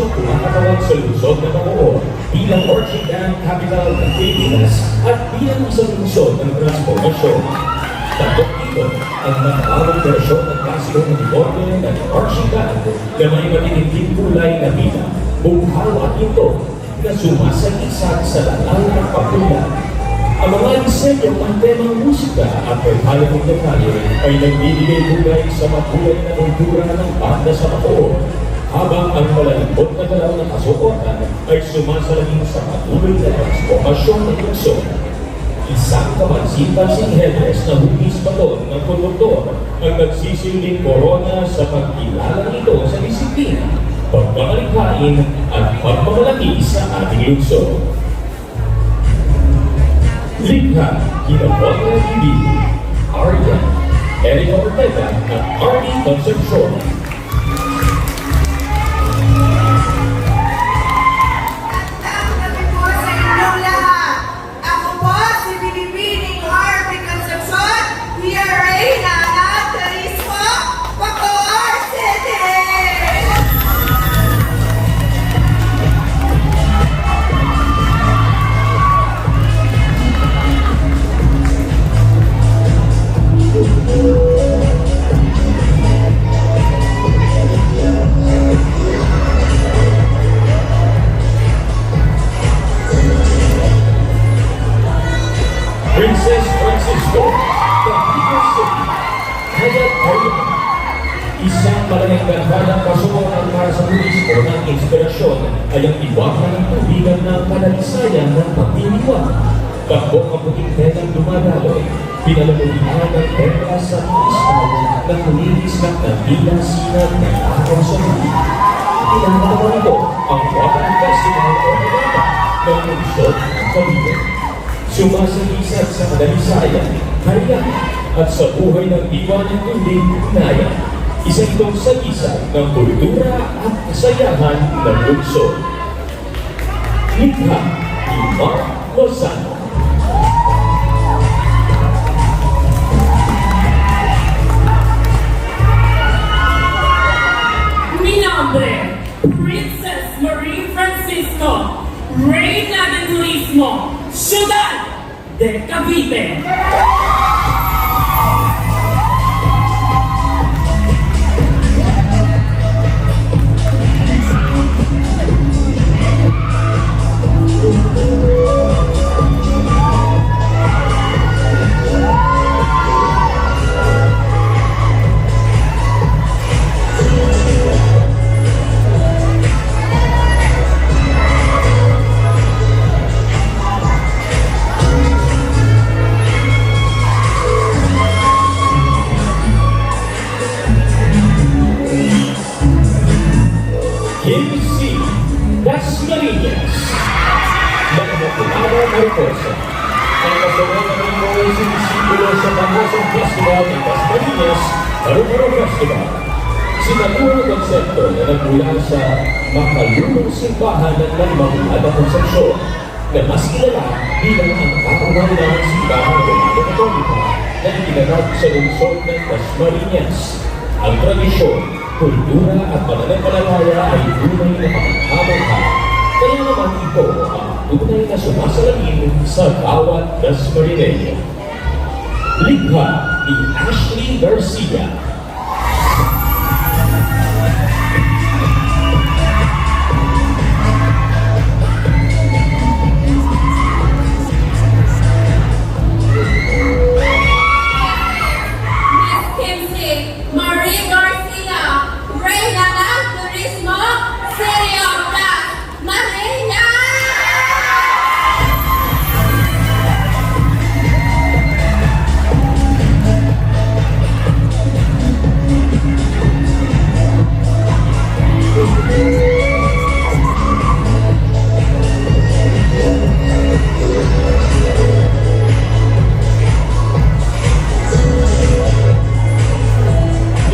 Bonifacio kumakatawag sa lungsod na Bacoor bilang Orchid Dam Capital ng Pilipinas at bilang isang lungsod ng transformasyon. Tatok dito ang nakawang verasyon ng klaseng uniforme ng Orchid Dam na may matitinding kulay na pila, bungkaw at ito na sumasag-isag sa langaw ng pakulan. Ang mga disenyo ng temang musika at paghalang detalye ay nagbibigay buhay sa makulay na kultura ng banda sa Bacoor, habang ang malalambot na galaw ng kasuotan ay sumasalamin sa patuloy na transformasyon ng lungsod. Isang kapansin-pansing headrest na hugis baton ng konduktor ang nagsisilbing korona sa pagkilala nito sa disiplina, pagmamalikhain at pagmamalaki sa ating lungsod. Likha, ginagawa ng TV, Arya, Erica Ortega at Arnie Concepcion. Princess Francisco, Capital City, Hayat Ayun. Isang malaking ganda ng kasuotan para sa turismo ng inspirasyon ay ang iwanan ng tubigan ng kanalisayan ng pagtiniwang. Bakbong ang puting telang dumadaloy, pinalamulihan ng templa sa turismo na kulinis ng nabila sinag ng araw sa mundo. Pinakatawa nito ang Water Festival o Nagata ng lungsod ng Cavite. Sumasagisag sa kadalisayan, hariyan, at sa buhay ng diwa ng tubig, Naya. Isa itong sagisag ng kultura at kasayahan ng lungsod. Likha ni Mark Lozano. Mi nombre, Princess Marie Francisco, Reina de Turismo, Ciudad de Cavite. KBC, Dasmariñas. Nakamatulala Mariposa. Ang kasunod na mga sinisigulo sa Pangosong Festival ng Dasmariñas, Marupuro Festival. Sinaguro ang konsepto na nagmula sa makalulong simbahan ng Nagmamulad na Konsepsyon na mas kilala bilang ang kapangalan ng simbahan ng Katolika na itinanag sa lungsod ng Dasmariñas. Ang tradisyon, kultura at pananampalataya ay tunay na panghamangha. Kaya naman ito ang tunay na sumasalamin sa bawat Dasmariñeño. Likha ni Ashley Garcia.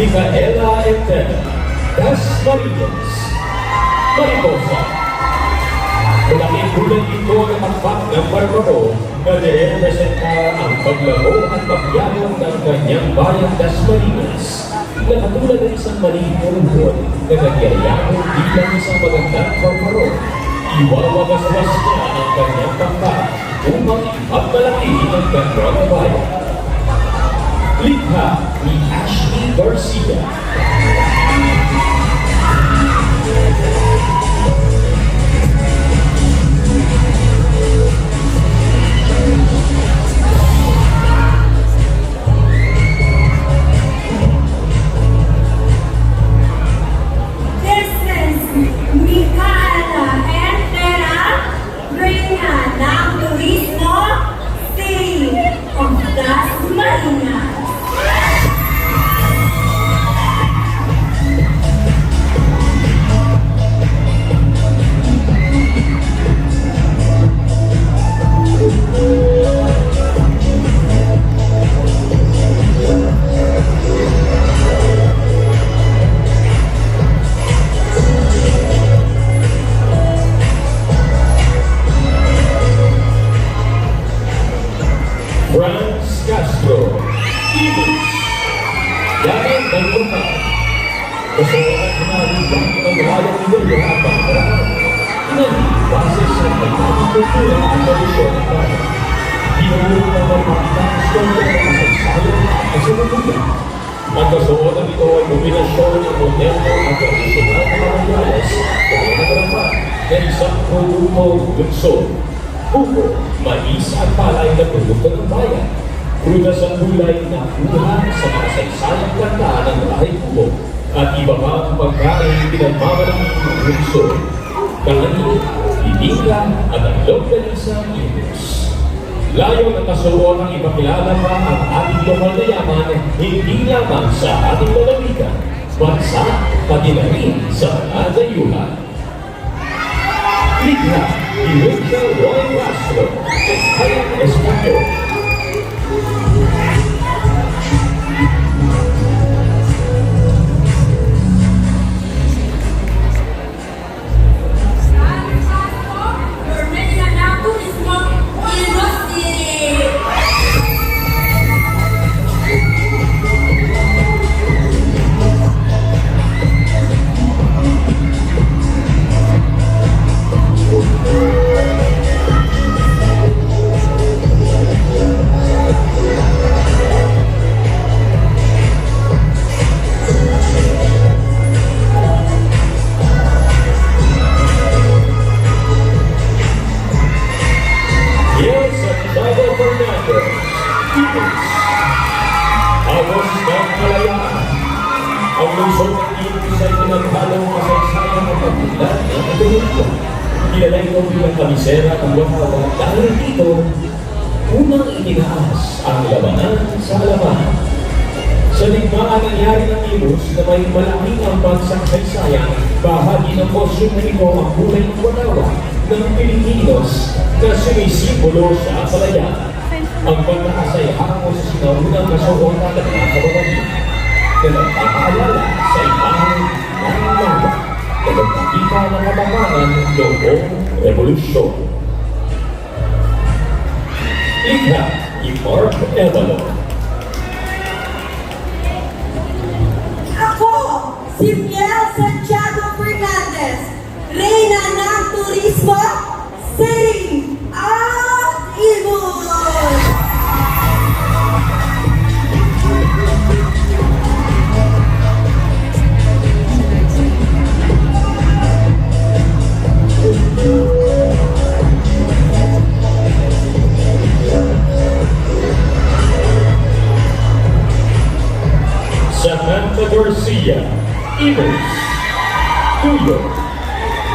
Micaela Enter, Dasmariñas, Mariposa. Malaking bulan ito ng akbat ng Barbaro na nirepresenta ang paglago at pagyabong ng kanyang bayang Dasmariñas. na katulad ng isang maliit na robot na nagyayakot bilang isang magandang korporon. Iwawagas-was niya ang kanyang pangkat upang ipagmalaki ang ganda ng bayan. Likha ni Ashley Garcia. This is Micaela Entera, Reina ng Turismo, City of Dasmariñas. Franz Castro, Ibis. Yaman ng lokal. Kasawanan hinalitan ng hayang nila habang marami. Inali, base sa kanyang kultura at tradisyon ng bayan. Pinulong na magpapitang istorya ng kasaysayan at sinunod. Ang kasuotan nito ay kombinasyon ng moderno at tradisyonal na materials na pinagarapan ng isang produktong lunsod. Buko, mais at palay na produkto ng bayan. Prutas at gulay na kuha sa kasaysayang kanta ng bahay buko at iba pang pagkain pinagmamalaki ng lunsod. Kanin, bibingka at ang longganisa Ibis. Layo ng kasuoan ng ipakilala pa ang ating lokal na yaman hindi lamang sa ating lalawigan, bansa, pati na rin sa nadayuhan. Likha ni Rachel Roy Castro at Kaya Espanyol. Reina ng Turismo, Iloilo City. Yes, at Chavo Fernandez, Ibis. Agos ng Kalayaan. Ang lungsod ng Ibis ay pinaghalong kasaysayan ng pagbilan ng ekonomiya. Kilala ito bilang kamisera ng Wakawa dahil dito, unang itinaas ang labanan sa halaman. Sa digmaan nangyari ng Ibis na may malaking ambag sa kasaysayan, bahagi ng kosyon nito ang buhay ng Wakawa ng Pilipinos na sumisimbolo sa palayan. Ang pagtaas ay hango sa sinaunang kasuotan ng mga kababalik na nagpapaalala sa ibang nangyayari na nagpakita ng katapangan noong revolusyon. Likha ni Mark Evalo. Ako, si Miel Santiago Fernandez, Reina ng Turismo, City of Ibis. Samantha Garcia, Ibis. Tuyo.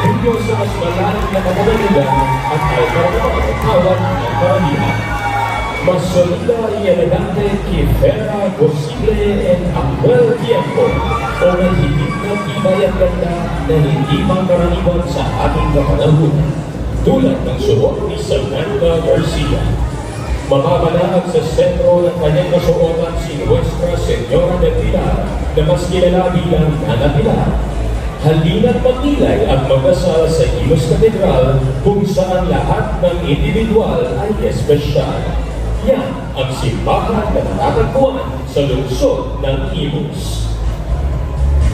Tuyo sa mas malalim na kapagalugan at ay karapatan ng karamihan. Mas solida y elegante que Vera posible en aquel tiempo o nagigit na tibay at ganda na hindi pangkaraniwan sa ating kapanahunan. Tulad ng suot ni Samantha Garcia. Mamamanahag sa sentro ng kanyang kasuotan si Nuestra Señora de Pilar na mas kilala bilang Nana Pilar. Halina't magilay at magdasal sa Imus Cathedral kung saan lahat ng individual ay espesyal. Yan ang simbahan na natatagpuan sa lungsod ng Imus.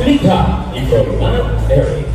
Likha ni Roland Eric.